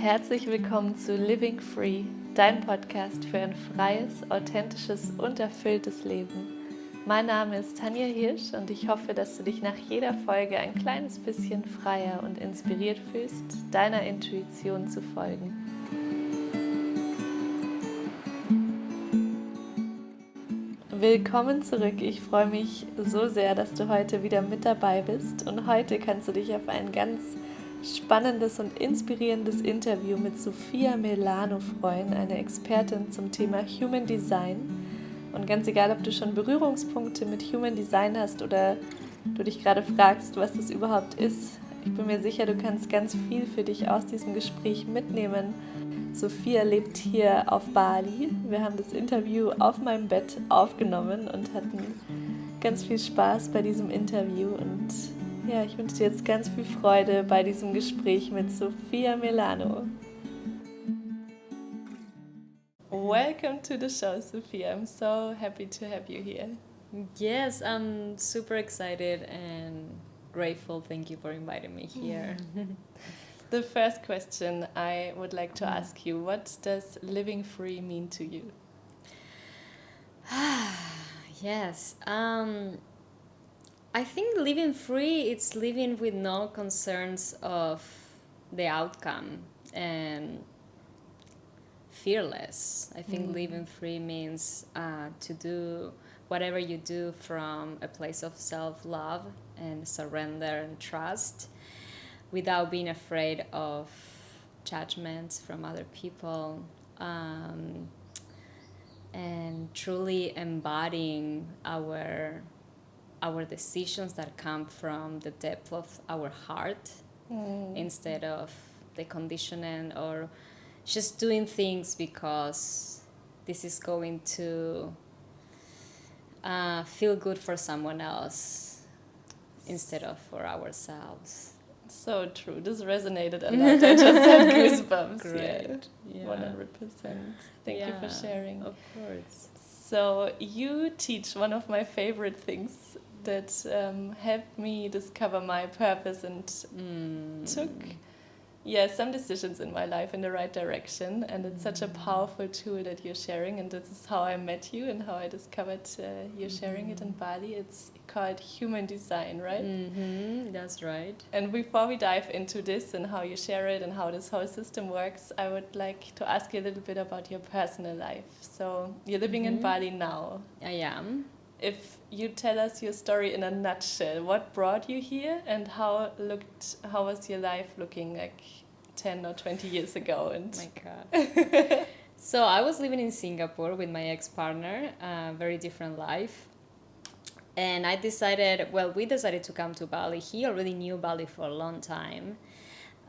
Herzlich willkommen zu Living Free, dein Podcast für ein freies, authentisches und erfülltes Leben. Mein Name ist Tanja Hirsch und ich hoffe, dass du dich nach jeder Folge ein kleines bisschen freier und inspiriert fühlst, deiner Intuition zu folgen. Willkommen zurück. Ich freue mich so sehr, dass du heute wieder mit dabei bist und heute kannst du dich auf ein ganz spannendes und inspirierendes Interview mit Sofia Mellano freuen, eine Expertin zum Thema Human Design. Und ganz egal, ob du schon Berührungspunkte mit Human Design hast oder du dich gerade fragst, was das überhaupt ist, ich bin mir sicher, du kannst ganz viel für dich aus diesem Gespräch mitnehmen. Sofia lebt hier auf Bali. Wir haben das Interview auf meinem Bett aufgenommen und hatten ganz viel Spaß bei diesem Interview. Und ja, ich wünsche dir jetzt ganz viel Freude bei diesem Gespräch mit Sofia Mellano. Welcome to the show, Sofia. I'm so happy to have you here. Yes, I'm super excited and grateful. Thank you for inviting me here. The first question I would like to ask you, what does living free mean to you? Yes, I think living free, it's living with no concerns of the outcome and fearless. I think living free means to do whatever you do from a place of self-love and surrender and trust, without being afraid of judgments from other people, and truly embodying our decisions that come from the depth of our heart, instead of the conditioning or just doing things because this is going to feel good for someone else instead of for ourselves. So true. This resonated a lot. I just had goosebumps. Great. Yeah, 100%. Thank you for sharing. Of course. So you teach one of my favorite things that helped me discover my purpose and took some decisions in my life in the right direction. And it's such a powerful tool that you're sharing. And this is how I met you and how I discovered you're sharing it in Bali. It's called Human Design, right? That's right. And before we dive into this and how you share it and how this whole system works, I would like to ask you a little bit about your personal life. So you're living in Bali now. I am. If you tell us your story in a nutshell, what brought you here and how was your life looking like 10 or 20 years ago? And my God. So I was living in Singapore with my ex-partner, very different life. And we decided to come to Bali. He already knew Bali for a long time.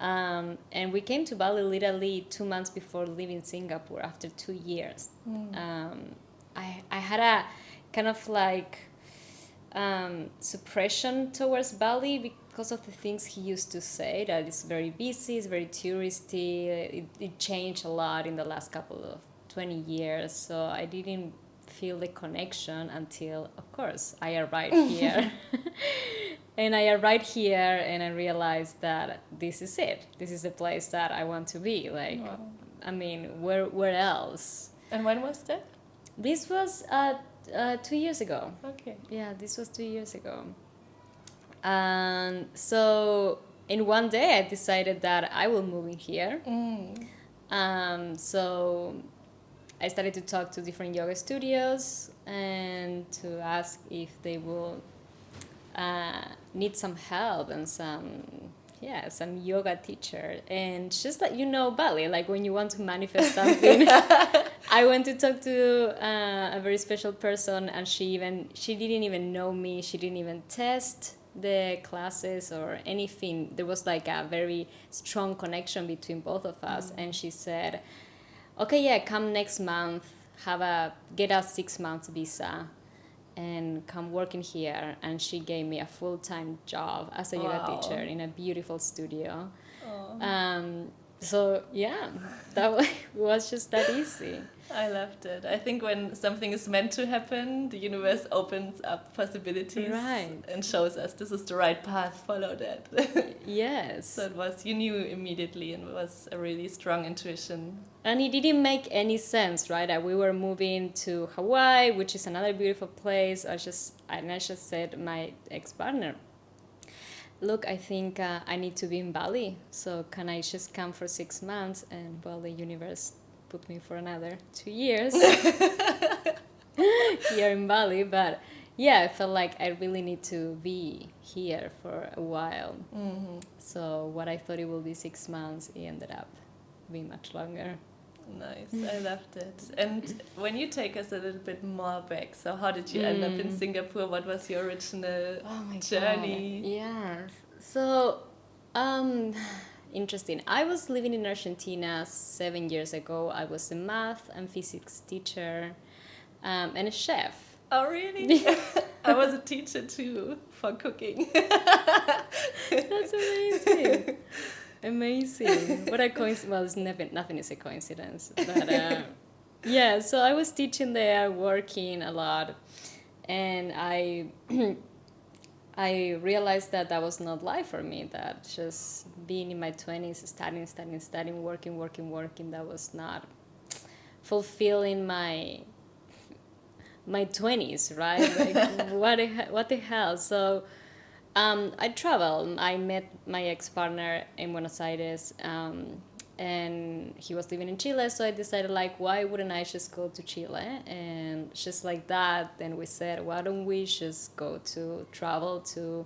And we came to Bali literally 2 months before leaving Singapore, after 2 years. I had a kind of like suppression towards Bali because of the things he used to say, that it's very busy, it's very touristy. It changed a lot in the last couple of 20 years. So I didn't feel the connection until, of course, I arrived here. And I arrived here and I realized that this is it. This is the place that I want to be. Like, wow. I mean, where else? And when was that? This was 2 years ago. Okay. Yeah, this was 2 years ago. And so in one day I decided that I will move in here. So I started to talk to different yoga studios and to ask if they will need some help and some yoga teacher. And just like, Bali, like when you want to manifest something, I went to talk to a very special person, and she didn't even know me. She didn't even test the classes or anything. There was like a very strong connection between both of us. And she said, okay, yeah, come next month, get a 6 months visa and come working here. And she gave me a full-time job as a yoga teacher in a beautiful studio. So yeah, that was just that easy. I loved it. I think when something is meant to happen, the universe opens up possibilities and shows us this is the right path, follow that. Yes. So you knew immediately, and it was a really strong intuition. And it didn't make any sense, right? That we were moving to Hawaii, which is another beautiful place. I just said to my ex-partner, look, I think I need to be in Bali. So can I just come for 6 months? And well, the universe put me for another 2 years here in Bali. But yeah, I felt like I really need to be here for a while. Mm-hmm. So what I thought it would be 6 months, it ended up being much longer. Nice, I loved it. And when you take us a little bit more back, so how did you end up in Singapore? What was your original journey? God. Yeah. So, interesting. I was living in Argentina 7 years ago. I was a math and physics teacher and a chef. Oh, really? I was a teacher too, for cooking. That's amazing. Amazing. What a coincidence. Well, nothing is a coincidence. But yeah, so I was teaching there, working a lot. And I realized that was not life for me, that just being in my 20s, studying, working, that was not fulfilling my 20s, right? Like, what the hell? So I traveled. I met my ex-partner in Buenos Aires, and he was living in Chile, so I decided, like, why wouldn't I just go to Chile? And just like that, then we said, why don't we just travel to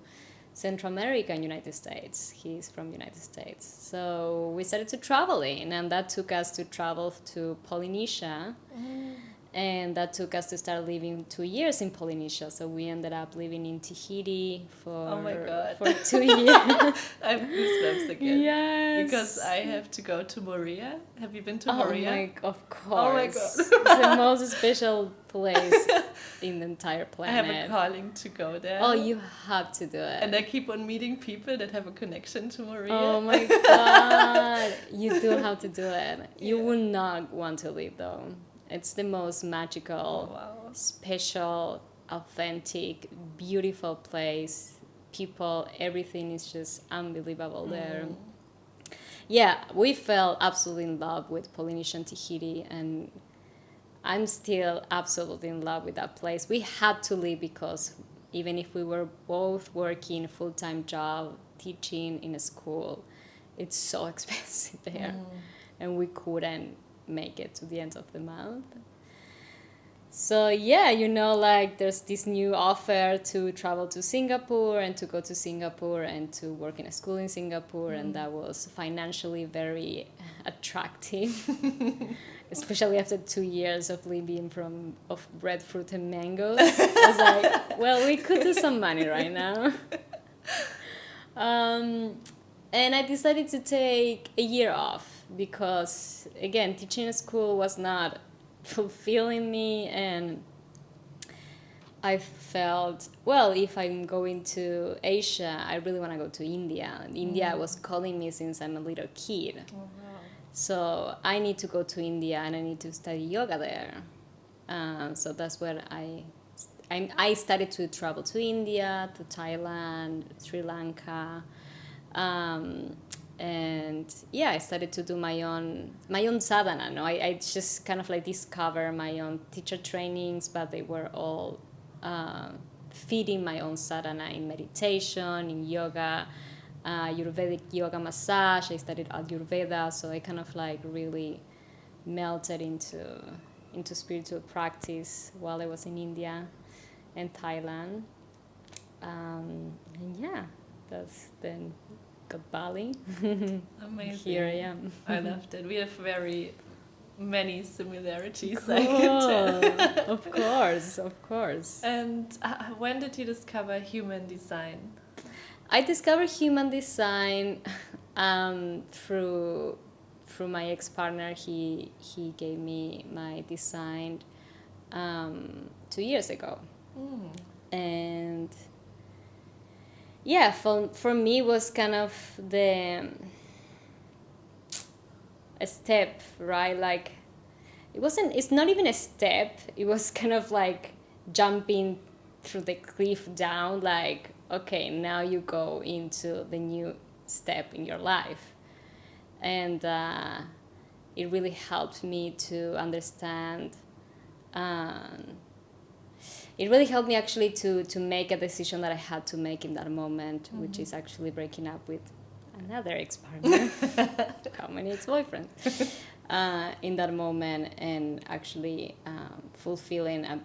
Central America and United States? He's from United States. So we started to traveling, and that took us to travel to Polynesia. And that took us to start living 2 years in Polynesia. So we ended up living in Tahiti for 2 years. I have goosebumps again. Yes. Because I have to go to Moria. Have you been to Moria? Of course. Oh my God. It's the most special place in the entire planet. I have a calling to go there. Oh, you have to do it. And I keep on meeting people that have a connection to Moria. Oh my God. You do have to do it. You will not want to leave though. It's the most magical, special, authentic, beautiful place. People, everything is just unbelievable there. Yeah, we fell absolutely in love with Polynesian Tahiti, and I'm still absolutely in love with that place. We had to leave because even if we were both working full-time job, teaching in a school, it's so expensive there, and we couldn't make it to the end of the month. So yeah, like there's this new offer to travel to Singapore and to go to Singapore and to work in a school in Singapore, and that was financially very attractive, especially after 2 years of living of breadfruit and mangoes. I was like, well, we could do some money right now. And I decided to take a year off because, again, teaching at school was not fulfilling me, and I felt, well, if I'm going to Asia, I really want to go to India. And India was calling me since I'm a little kid. Oh, wow. So I need to go to India, and I need to study yoga there. So that's where I started to travel to India, to Thailand, Sri Lanka. And yeah, I started to do my own sadhana. No, I just kind of like discover my own teacher trainings, but they were all feeding my own sadhana in meditation, in yoga, Ayurvedic yoga massage. I studied Ayurveda, so I kind of like really melted into spiritual practice while I was in India and Thailand. And yeah, that's then got Bali. Amazing. Here I am. I loved it. We have very many similarities, cool. I can tell. Of course. And when did you discover human design? I discovered human design through my ex-partner. He gave me my design 2 years ago. And yeah, for me was kind of a step, right? Like it's not even a step. It was kind of like jumping through the cliff down, like, okay, now you go into the new step in your life. And it really helped me to understand. It really helped me actually to make a decision that I had to make in that moment, which is actually breaking up with another ex-partner, how many ex-boyfriends, in that moment, and actually fulfilling a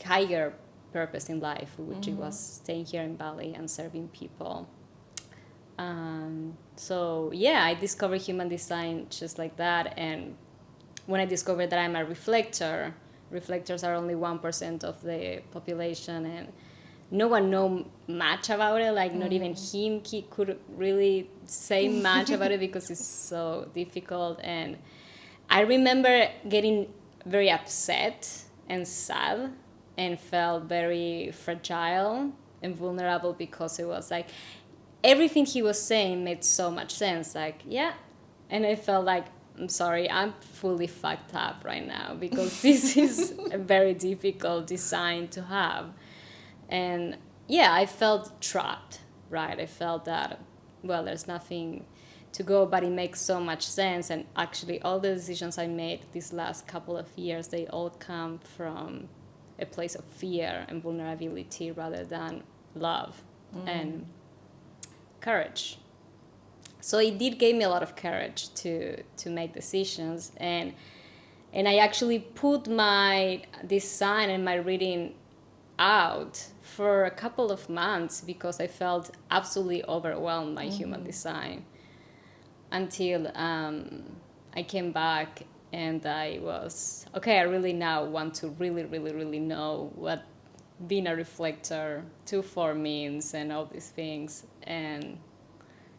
higher purpose in life, which it was staying here in Bali and serving people. So yeah, I discovered human design just like that. And when I discovered that I'm a reflector, reflectors are only 1% of the population, and no one know much about it. Like not even him, he could really say much about it because it's so difficult. And I remember getting very upset and sad and felt very fragile and vulnerable, because it was like everything he was saying made so much sense. Like, yeah. And I felt like, I'm sorry, I'm fully fucked up right now, because this is a very difficult design to have. And yeah, I felt trapped, right? I felt that, well, there's nothing to go, but it makes so much sense. And actually all the decisions I made these last couple of years, they all come from a place of fear and vulnerability rather than love and courage. So it did give me a lot of courage to make decisions, and I actually put my design and my reading out for a couple of months because I felt absolutely overwhelmed by human design, until I came back and I was, okay, I really now want to really know what being a reflector 2-4 means and all these things. And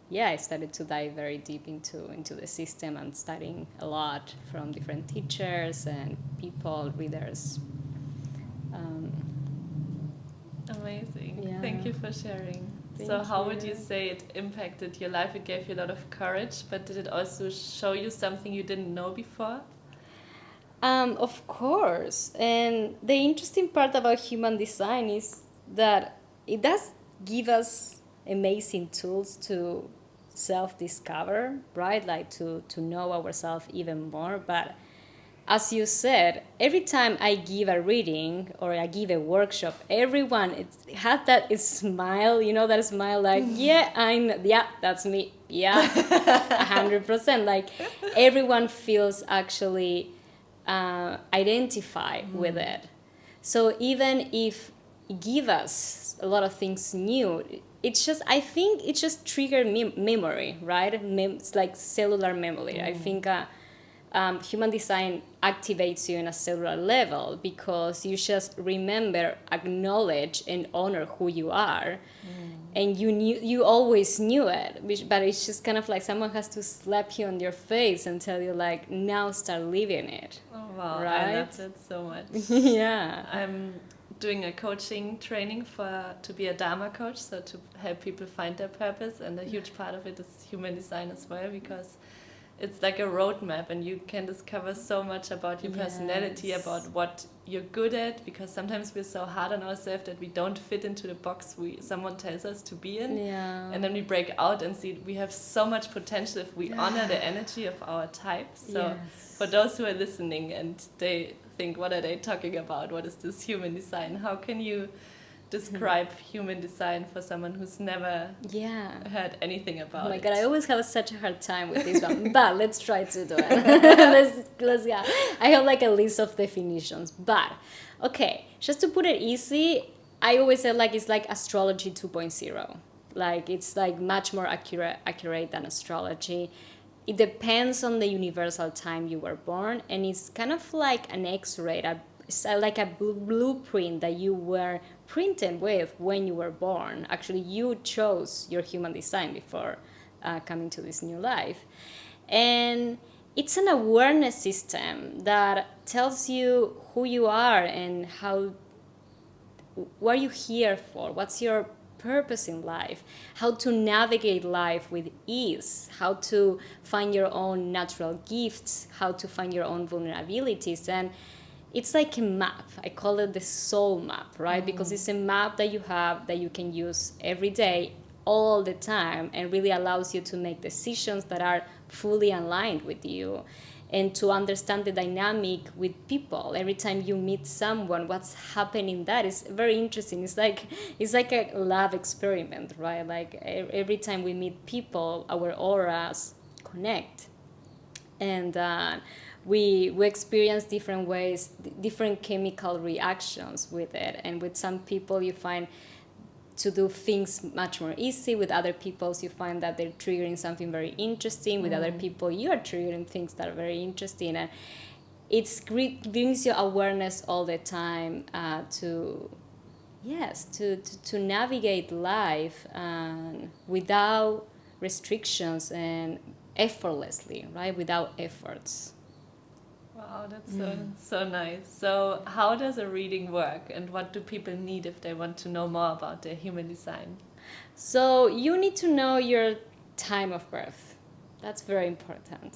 yeah, I started to dive very deep into the system and studying a lot from different teachers and people, readers. Amazing. Yeah. Thank you for sharing. Thank So how you. would you say it impacted your life? It gave you a lot of courage, but did it also show you something you didn't know before? Of course. And the interesting part about human design is that it does give us amazing tools to self-discover, right? Like to know ourselves even more. But as you said, every time I give a reading or I give a workshop, everyone has that smile, that smile like, yeah, that's me. Yeah, 100%. Like everyone feels actually identify with it. So even if it give us a lot of things new, I think it just triggered memory, right? It's like cellular memory. I think human design activates you in a cellular level because you just remember, acknowledge, and honor who you are. And you always knew it, but it's just kind of like someone has to slap you on your face and tell you, like, now start living it. Oh, wow. Right? I love it so much. Yeah. I'm doing a coaching training to be a Dharma coach, so to help people find their purpose. And a huge part of it is human design as well, because it's like a roadmap and you can discover so much about your personality, about what you're good at, because sometimes we're so hard on ourselves that we don't fit into the box someone tells us to be in. Yeah. And then we break out and see we have so much potential if we honor the energy of our type. So for those who are listening and they think, what are they talking about? What is this human design? How can you describe human design for someone who's never heard anything about it? Oh my god, I always have such a hard time with this one, but let's try to do it. I have like a list of definitions, but okay, just to put it easy, I always say like it's like astrology 2.0. Like it's like much more accurate than astrology. It depends on the universal time you were born, and it's kind of like an X-ray, it's like a blueprint that you were printed with when you were born. Actually, you chose your human design before coming to this new life. And it's an awareness system that tells you who you are and what are you here for, what's your purpose in life, how to navigate life with ease, how to find your own natural gifts, how to find your own vulnerabilities. And it's like a map. I call it the soul map, right? Because it's a map that you have that you can use every day, all the time, and really allows you to make decisions that are fully aligned with you, and to understand the dynamic with people. Every time you meet someone, what's happening, that is very interesting. It's like a lab experiment, right? Like every time we meet people, our auras connect, and we experience different ways, different chemical reactions with it. And with some people you find to do things much more easy. With other people you find that they're triggering something very interesting. With other people you are triggering things that are very interesting. And it brings you awareness all the time to navigate life without restrictions and effortlessly, right? Without efforts. Wow, that's so nice. So how does a reading work, and what do people need if they want to know more about their human design? So you need to know your time of birth. That's very important.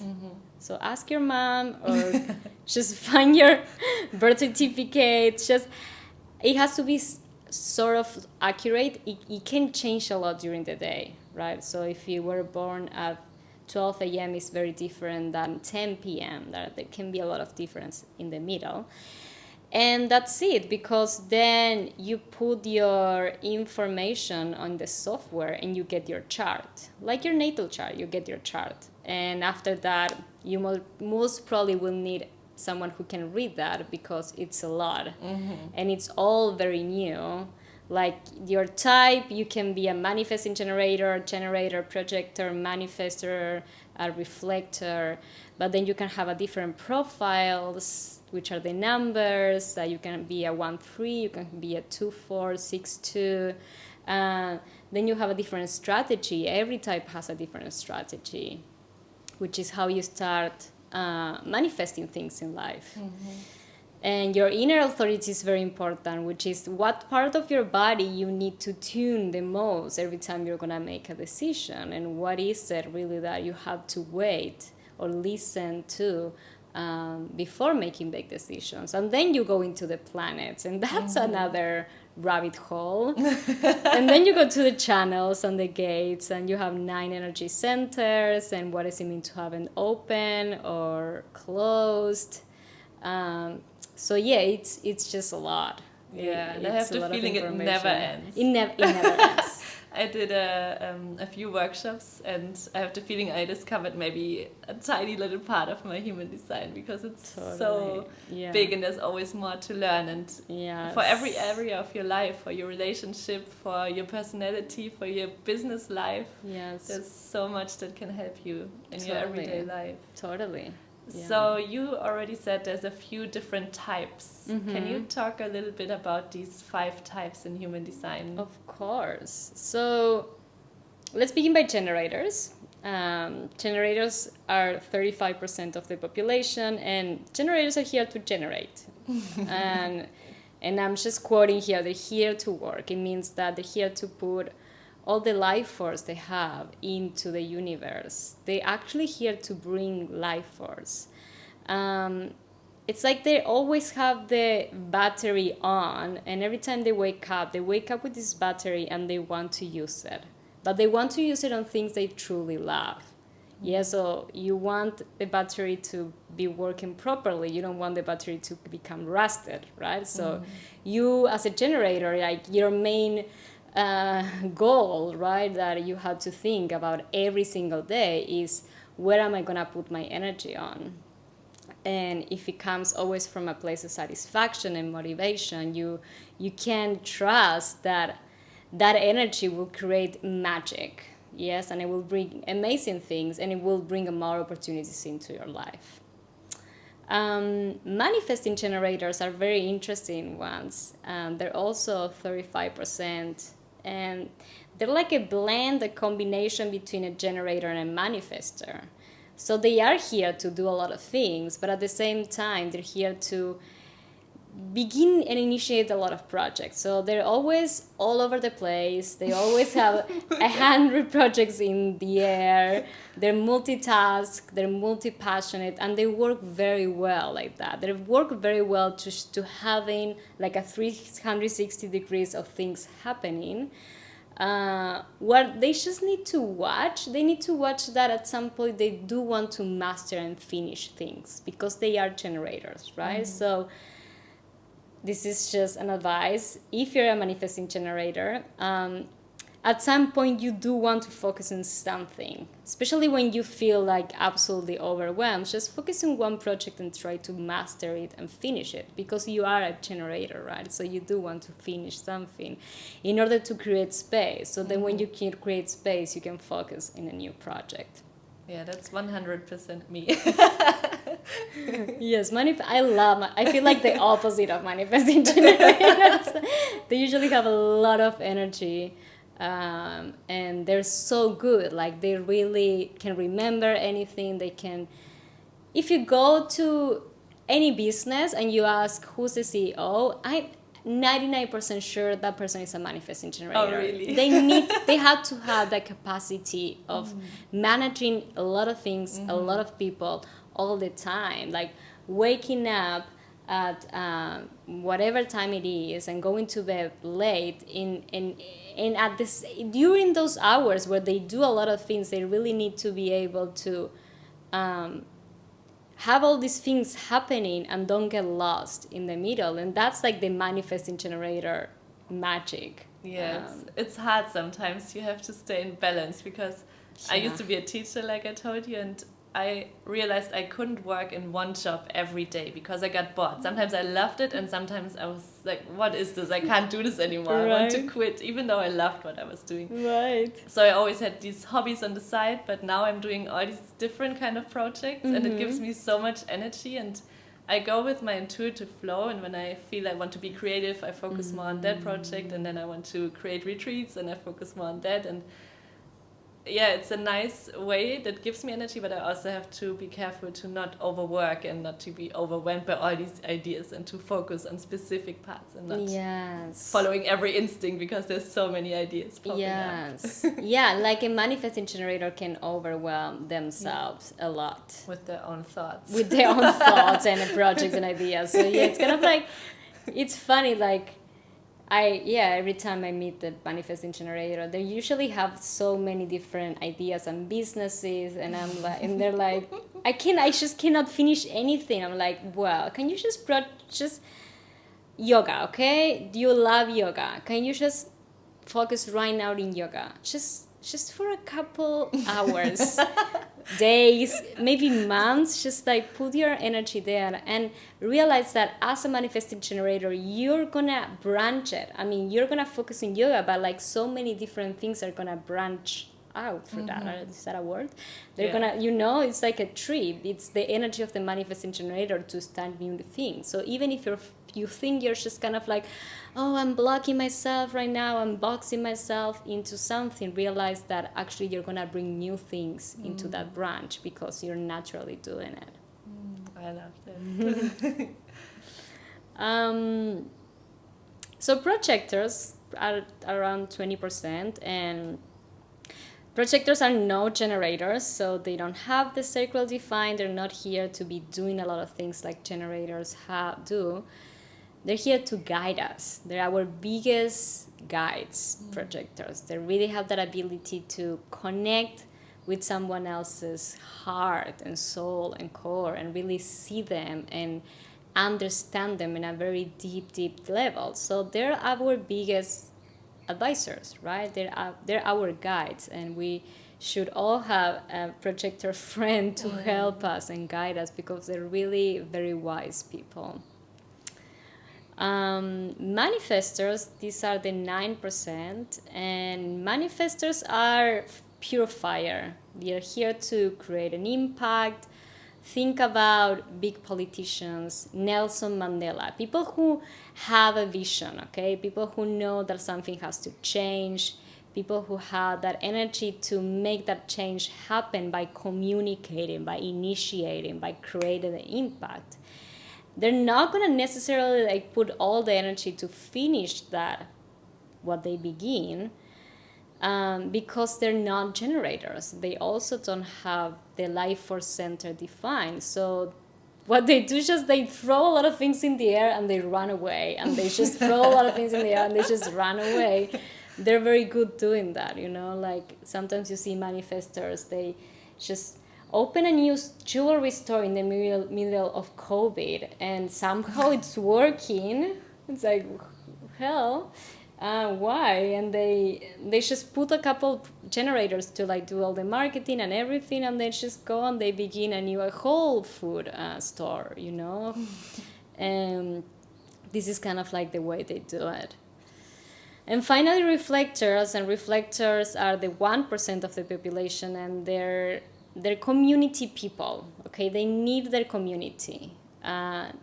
So ask your mom, or just find your birth certificate. It has to be sort of accurate. It can change a lot during the day, right? So if you were born at 12 a.m. is very different than 10 p.m. There can be a lot of difference in the middle. And that's it, because then you put your information on the software and you get your chart. Like your natal chart, you get your chart. And after that, you most probably will need someone who can read that, because it's a lot. And it's all very new. Like your type, you can be a manifesting generator, projector, manifestor, a reflector, but then you can have a different profiles, which are the numbers. You can be a 1-3, you can be a 2-4, 6-2. Then you have a different strategy. Every type has a different strategy, which is how you start manifesting things in life. And your inner authority is very important, which is what part of your body you need to tune the most every time you're going to make a decision. And what is it really that you have to wait or listen to before making big decisions. And then you go into the planets, and that's another rabbit hole. And then you go to the channels and the gates, and you have 9 energy centers, and what does it mean to have an open or closed. So yeah, it's just a lot. Yeah, and I have the feeling it never ends. It never ends. I did a few workshops, and I have the feeling I discovered maybe a tiny little part of my human design, because it's so big, and there's always more to learn. And for every area of your life, for your relationship, for your personality, for your business life, there's so much that can help you in your everyday life. Totally. Yeah. So you already said there's a few different types. Can you talk a little bit about these 5 types in human design? Of course. So let's begin by generators. Generators are 35% of the population, and generators are here to generate. and I'm just quoting here, they're here to work. It means that they're here to put all the life force they have into the universe. They're actually here to bring life force. It's like they always have the battery on, and every time they wake up with this battery, and they want to use it. But they want to use it on things they truly love. Yeah, so you want the battery to be working properly. You don't want the battery to become rusted, right? So you, as a generator, like your main goal, right, that you have to think about every single day is, where am I gonna put my energy on? And if it comes always from a place of satisfaction and motivation, you can trust that energy will create magic, yes, and it will bring amazing things, and it will bring more opportunities into your life. Manifesting generators are very interesting ones. They're also 35%. And they're like a blend, a combination between a generator and a manifester. So they are here to do a lot of things, but at the same time, they're here to begin and initiate a lot of projects. So they're always all over the place. They always have 100 projects in the air. They're multitask, they're multi-passionate, and they work very well like that. They work very well to having like a 360 degrees of things happening. What they just need to watch, they need to watch that at some point they do want to master and finish things because they are generators, right? So this is just an advice. If you're a manifesting generator, at some point you do want to focus on something, especially when you feel like absolutely overwhelmed. Just focus on one project and try to master it and finish it, because you are a generator, right? So you do want to finish something in order to create space. So then when you can create space, you can focus in a new project. Yeah, that's 100% me. Yes, I feel like the opposite of manifesting generators. They usually have a lot of energy. And they're so good, like they really can remember anything. They can, if you go to any business and you ask who's the CEO, I'm 99% sure that person is a manifesting generator. Oh, really? They have to have that capacity of managing a lot of things, a lot of people all the time, like waking up at whatever time it is and going to bed late and at this, during those hours where they do a lot of things, they really need to be able to have all these things happening and don't get lost in the middle. And that's like the manifesting generator magic. Yeah, it's hard sometimes. You have to stay in balance, because I used to be a teacher, like I told you, and I realized I couldn't work in one job every day because I got bored. Sometimes I loved it, and sometimes I was like, what is this? I can't do this anymore. Right. I want to quit, even though I loved what I was doing. Right. So I always had these hobbies on the side, but now I'm doing all these different kind of projects, and it gives me so much energy, and I go with my intuitive flow. And when I feel I want to be creative, I focus more on that project, and then I want to create retreats, and I focus more on that. And yeah, it's a nice way that gives me energy, but I also have to be careful to not overwork and not to be overwhelmed by all these ideas, and to focus on specific parts and not following every instinct, because there's so many ideas popping up. Yeah, like a manifesting generator can overwhelm themselves a lot. With their own thoughts. With their own thoughts and projects and ideas. So yeah, it's kind of like, it's funny, like, every time I meet the manifesting generator, they usually have so many different ideas and businesses, and I'm like, and they're like, I just cannot finish anything. I'm like, well, can you just yoga, okay? Do you love yoga? Can you just focus right now in yoga? Just for a couple hours, days, maybe months, just like put your energy there and realize that as a manifesting generator, you're gonna branch it. I mean, you're gonna focus in yoga, but like so many different things are gonna branch out for that. Is that a word? They're gonna, it's like a tree. It's the energy of the manifesting generator to start new things. So even if you think you're just kind of like, oh, I'm blocking myself right now, I'm boxing myself into something, realize that actually you're gonna bring new things into that branch because you're naturally doing it. I love that. So projectors are around 20%, and projectors are no generators, so they don't have the circle defined. They're not here to be doing a lot of things like generators do. They're here to guide us. They're our biggest guides, projectors. They really have that ability to connect with someone else's heart and soul and core and really see them and understand them in a very deep level. So they're our biggest advisors, right? They're our guides, and we should all have a projector friend to help us and guide us, because they're really very wise people. Manifestors, these are the 9%, and manifestors are pure fire. They are here to create an impact. Think about big politicians, Nelson Mandela, people who have a vision, okay? People who know that something has to change, people who have that energy to make that change happen by communicating, by initiating, by creating an impact. they're not going to necessarily like put all the energy to finish that what they begin, because they're not generators. They also don't have the life force center defined. So what they do is just they throw a lot of things in the air and they run away, and they just throw a lot of things in the air and they just run away. They're very good doing that, you know. Like sometimes you see manifestors, they just open a new jewelry store in the middle of COVID, and somehow it's working. It's like, hell, why? And they just put a couple generators to like do all the marketing and everything, and they just go and they begin a whole food store, you know. And this is kind of like the way they do it. And finally, reflectors are the 1% of the population, and they're community people. Okay, they need their community.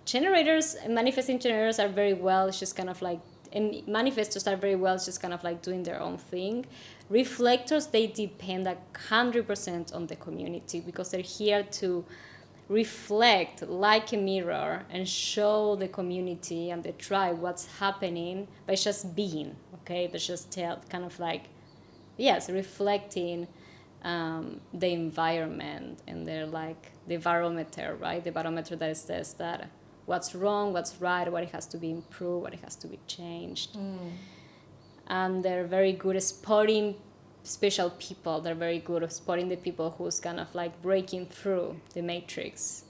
Generators, manifesting generators are very well. It's just kind of like, and manifestors are very well. It's just kind of like doing their own thing. Reflectors, they depend 100% on the community, because they're here to reflect like a mirror and show the community and the tribe what's happening by just being. Okay, they just kind of like, yes, reflecting the environment, and they're like the barometer, right? The barometer that says that what's wrong, what's right, what it has to be improved, what it has to be changed. And they're very good at spotting special people. They're very good at spotting the people who's kind of like breaking through the matrix.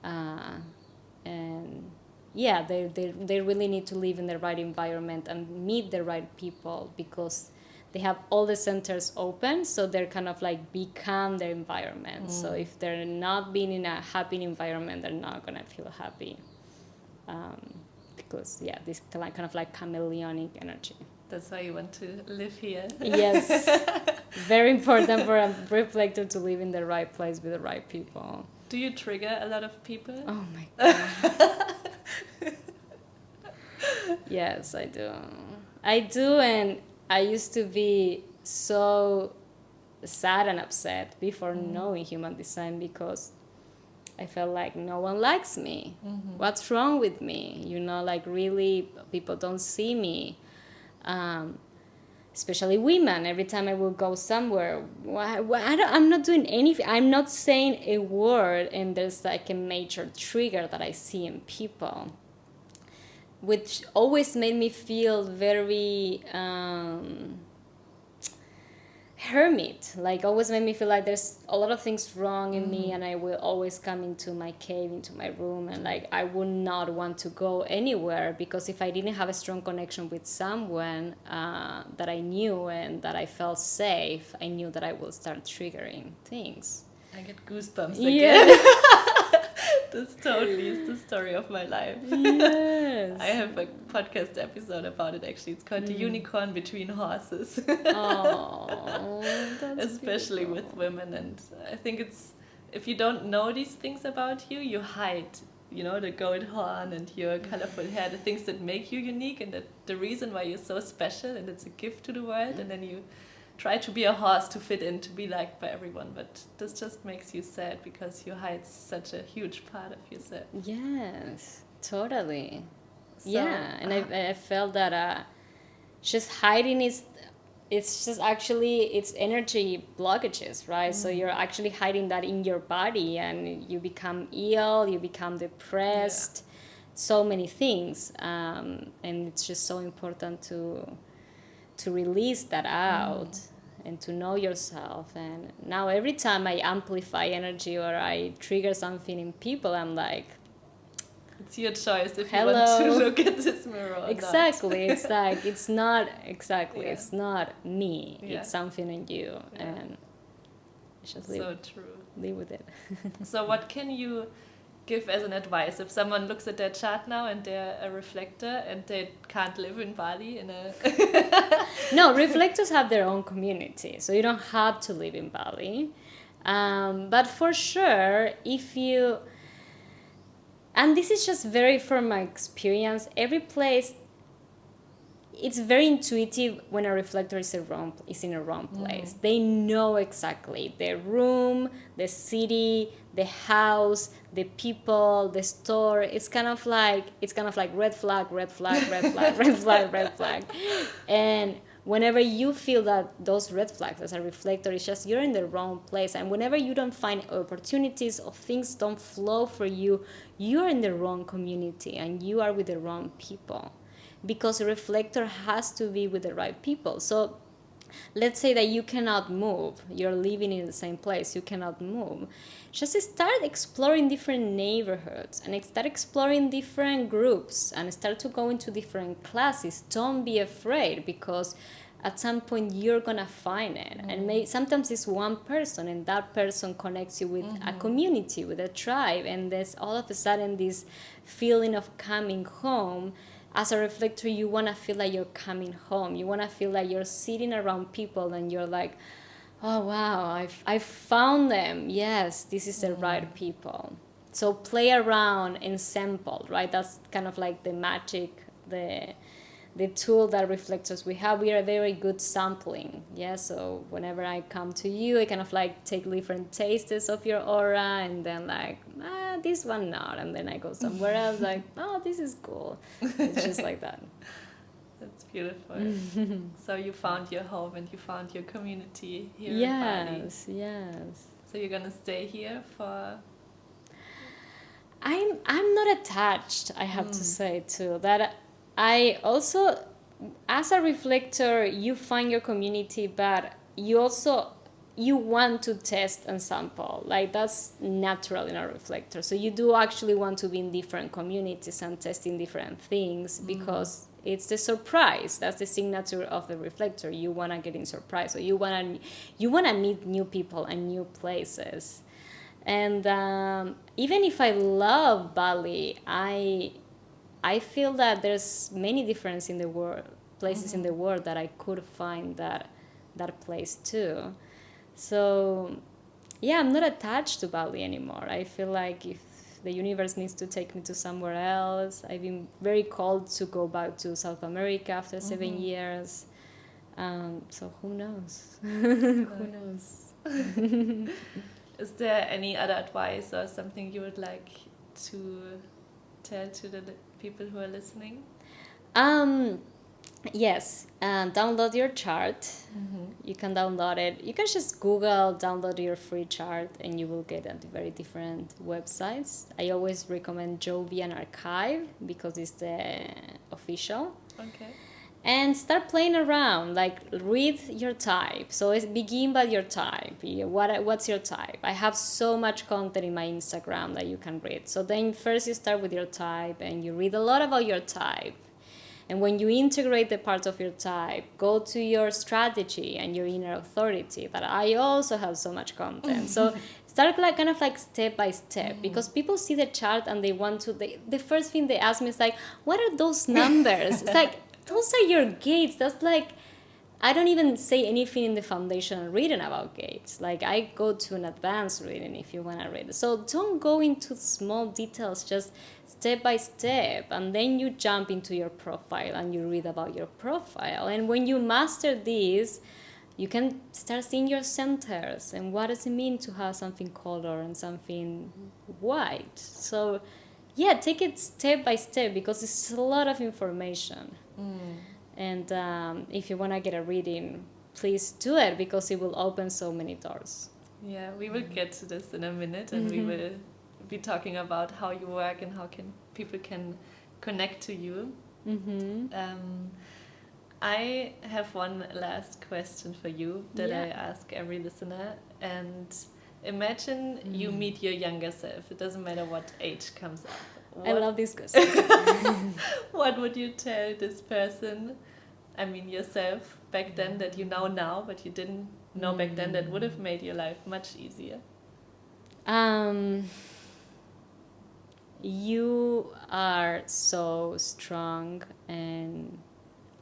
And yeah, they really need to live in the right environment and meet the right people, because they have all the centers open, so they're kind of like become their environment. So if they're not being in a happy environment, they're not gonna feel happy, because yeah, this kind of like chameleonic energy. That's why you want to live here. Yes, very important for a reflector to live in the right place with the right people. Do you trigger a lot of people? Oh my god. Yes, I do. And I used to be so sad and upset before knowing human design, because I felt like no one likes me. What's wrong with me? You know, like really, people don't see me. Especially women. Every time I will go somewhere, I'm not doing anything. I'm not saying a word, and there's like a major trigger that I see in people, which always made me feel very hermit. Like always made me feel like there's a lot of things wrong in me, and I will always come into my cave, into my room, and like I would not want to go anywhere, because if I didn't have a strong connection with someone that I knew and that I felt safe, I knew that I will start triggering things. I get goosebumps Yeah. again. This totally is the story of my life. Yes. I have a podcast episode about it, actually. It's called The Unicorn Between Horses. Oh, that's Especially beautiful. with women. And I think it's, if you don't know these things about you, you hide, you know, the gold horn and your colorful hair, the things that make you unique, and the reason why you're so special, and it's a gift to the world. And then you try to be a horse to fit in, to be liked by everyone, but this just makes you sad, because you hide such a huge part of yourself. Yes, totally. So, Yeah, and I felt that just hiding it's just actually, it's energy blockages, right? So you're actually hiding that in your body, and you become ill, you become depressed, so many things, and it's just so important to release that out and to know yourself. And now every time I amplify energy or I trigger something in people, I'm like, it's your choice if hello. you want to look at this mirror or exactly. not. It's like, it's not exactly, Yeah. it's not me, Yeah. it's something in you. Yeah. And just So true. live with it. So what can you give as an advice if someone looks at their chart now and they're a reflector and they can't live in Bali in a No, reflectors have their own community, so you don't have to live in Bali. But for sure, if you, and this is just very from my experience, every place, it's very intuitive when a reflector is in a wrong place. They know exactly the room, the city, the house, the people, the store. It's kind of like red flag, red flag, red flag, red flag, red flag. And whenever you feel that those red flags as a reflector, it's just you're in the wrong place. And whenever you don't find opportunities or things don't flow for you, you're in the wrong community and you are with the wrong people. Because a reflector has to be with the right people. So let's say that you cannot move, you're living in the same place, you cannot move. Just start exploring different neighborhoods and start exploring different groups and start to go into different classes. Don't be afraid, because at some point you're gonna find it. And sometimes it's one person, and that person connects you with a community, with a tribe, and there's all of a sudden this feeling of coming home. As a reflector, you want to feel like you're coming home. You want to feel like you're sitting around people and you're like, oh, wow, I found them. Yes, this is the right people. So play around and sample, right? That's kind of like the magic, the tool that reflectors we have. We are very good sampling. Yeah, so whenever I come to you, I kind of like take different tastes of your aura and then like, this one not. And then I go somewhere else like, oh, this is cool. It's just like that. That's beautiful. So you found your home and you found your community here in Bali. Yes. So you're gonna stay here for... I'm not attached, I have to say too. That I also, as a reflector, you find your community, but you want to test and sample. Like that's natural in a reflector. So you do actually want to be in different communities and testing different things because it's the surprise. That's the signature of the reflector. You want to get in surprise. So you want to meet new people and new places. And even if I love Bali, I feel that there's many differences in the world, places in the world that I could find that place too. So, yeah, I'm not attached to Bali anymore. I feel like if the universe needs to take me to somewhere else, I've been very called to go back to South America after 7 years. So who knows? Who knows? Is there any other advice or something you would like to tell to the people who are listening? Yes, download your chart. You can download it. You can just Google, download your free chart, and you will get at very different websites. I always recommend Jovian Archive because it's the official. Okay. And start playing around, like read your type. So begin by your type. What's your type? I have so much content in my Instagram that you can read. So then first you start with your type and you read a lot about your type. And when you integrate the parts of your type, go to your strategy and your inner authority, that I also have so much content. So start kind of like step by step, because people see the chart and they want to, the first thing they ask me is like, what are those numbers? It's like, those are your gates. That's like, I don't even say anything in the foundation reading about gates. Like I go to an advanced reading if you want to read. So don't go into small details, just step by step. And then you jump into your profile and you read about your profile. And when you master this, you can start seeing your centers and what does it mean to have something color and something white. So yeah, take it step by step because it's a lot of information. And if you want to get a reading, please do it because it will open so many doors. Yeah, we will get to this in a minute, and we will be talking about how you work and how people can connect to you. I have one last question for you that I ask every listener. And imagine you meet your younger self. It doesn't matter what age comes up. I love this question. What would you tell this person, I mean yourself, back then that you know now, but you didn't know back then, that would have made your life much easier? You are so strong and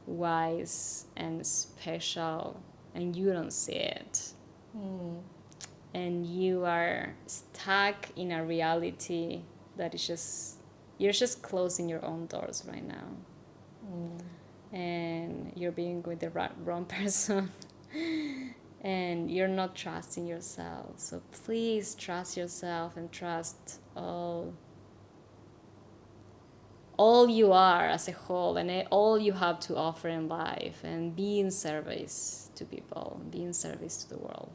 wise and special, and you don't see it. And you are stuck in a reality that is just, you're just closing your own doors right now. and you're being with the wrong person and you're not trusting yourself. So please trust yourself and trust all you are as a whole and all you have to offer in life, and be in service to people, be in service to the world.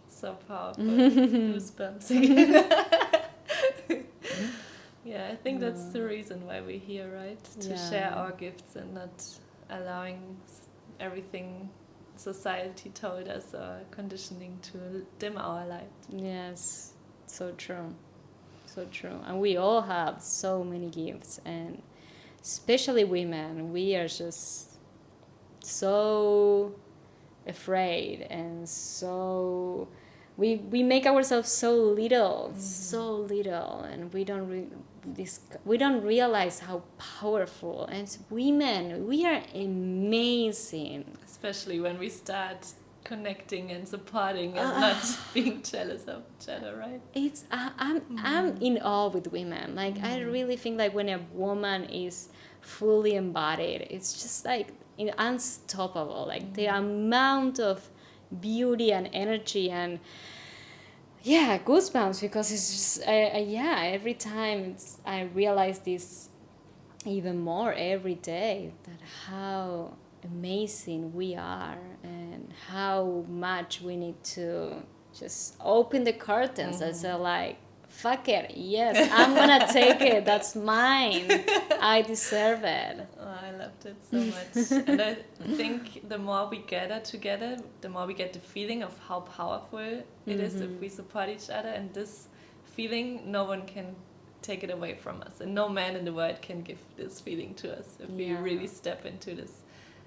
So powerful. Goosebumps again. Yeah, I think that's the reason why we're here, right? To share our gifts and not allowing everything society told us or conditioning to dim our light. Yes, so true. So true. And we all have so many gifts, and especially women, we are just so afraid, and so we make ourselves so little, and we don't realize how powerful. And as women, we are amazing, especially when we start connecting and supporting and not being jealous of each other, right? It's I'm in awe with women. Like I really think like when a woman is fully embodied, it's just like unstoppable. Like the amount of beauty and energy and goosebumps, because it's just every time I realize this even more every day, that how amazing we are and how much we need to just open the curtains and say like, fuck it, yes, I'm gonna take it, that's mine, I deserve it. I loved it so much. And I think the more we gather together, the more we get the feeling of how powerful it is if we support each other, and this feeling no one can take it away from us, and no man in the world can give this feeling to us if we really step into this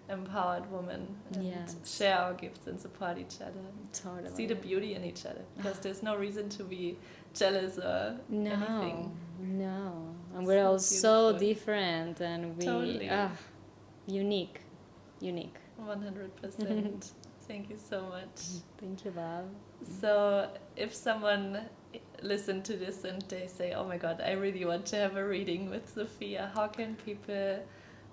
empowered woman and share our gifts and support each other. Totally. See the beauty in each other, because there's no reason to be jealous or anything. No, and we're all so different, and we unique 100%. Thank you so much. Thank you, love. So if someone listen to this and they say, oh my god, I really want to have a reading with Sofia, how can people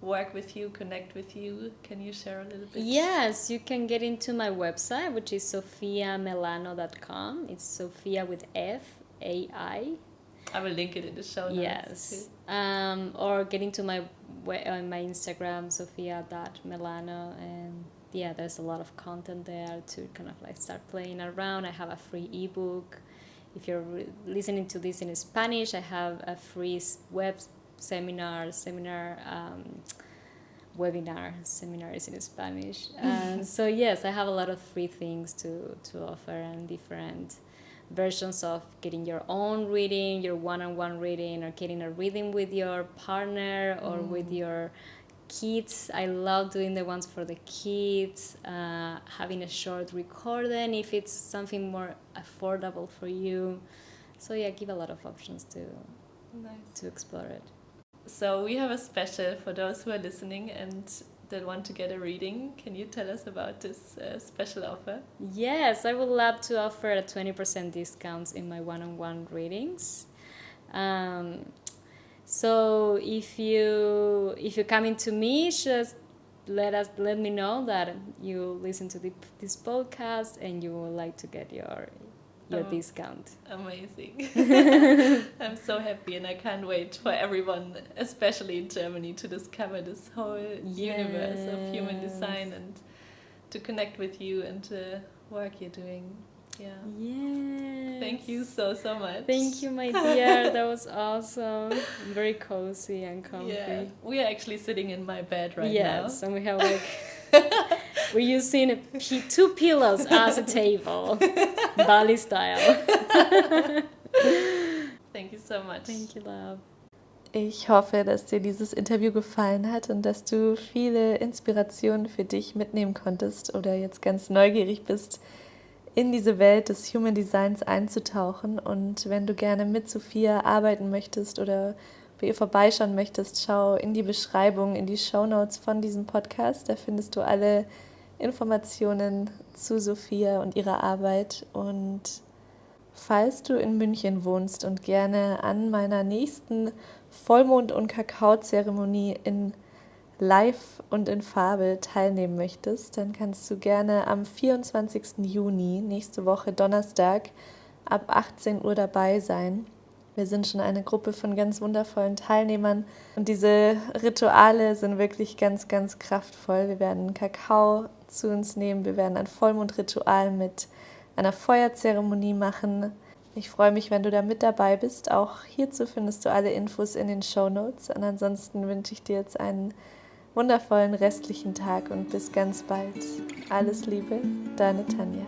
work with you, connect with you? Can you share a little bit? Yes, you can get into my website, which is sofiamellano.com. It's Sofia with F-A-I. I will link it in the show notes. Yes. Or get into my Instagram, sofia.mellano, and there's a lot of content there to kind of like start playing around. I have a free ebook. If you're listening to this in Spanish, I have a free web seminar is in Spanish. And so yes, I have a lot of free things to offer, and different versions of getting your own reading, your one-on-one reading, or getting a reading with your partner or with your kids. I love doing the ones for the kids, having a short recording if it's something more affordable for you. So give a lot of options to explore it. So we have a special for those who are listening and that want to get a reading. Can you tell us about this special offer? Yes, I would love to offer a 20% discount in my one-on-one readings. So if you're coming to me, just let me know that you listen to this podcast and you would like to get your discount. Amazing. I'm so happy, and I can't wait for everyone, especially in Germany, to discover this whole universe of human design and to connect with you and the work you're doing. Yes. Thank you so much. Thank you, my dear. That was awesome. Very cozy and comfy. Yeah. We are actually sitting in my bed now. Yes, and we have we're using 2 pillows as a table, Bali style. Thank you so much. Thank you, love. Ich hoffe, dass dir dieses Interview gefallen hat und dass du viele Inspirationen für dich mitnehmen konntest oder jetzt ganz neugierig bist, in diese Welt des Human Designs einzutauchen. Und wenn du gerne mit Sofia arbeiten möchtest oder bei ihr vorbeischauen möchtest, schau in die Beschreibung, in die Shownotes von diesem Podcast. Da findest du alle Informationen zu Sofia und ihrer Arbeit. Und falls du in München wohnst und gerne an meiner nächsten Vollmond- und Kakaozeremonie in live und in Farbe teilnehmen möchtest, dann kannst du gerne am 24. Juni, nächste Woche Donnerstag, ab 18 Uhr dabei sein. Wir sind schon eine Gruppe von ganz wundervollen Teilnehmern und diese Rituale sind wirklich ganz, ganz kraftvoll. Wir werden Kakao zu uns nehmen, wir werden ein Vollmondritual mit einer Feuerzeremonie machen. Ich freue mich, wenn du da mit dabei bist. Auch hierzu findest du alle Infos in den Shownotes. Und ansonsten wünsche ich dir jetzt einen wundervollen restlichen Tag und bis ganz bald. Alles Liebe, deine Tanja.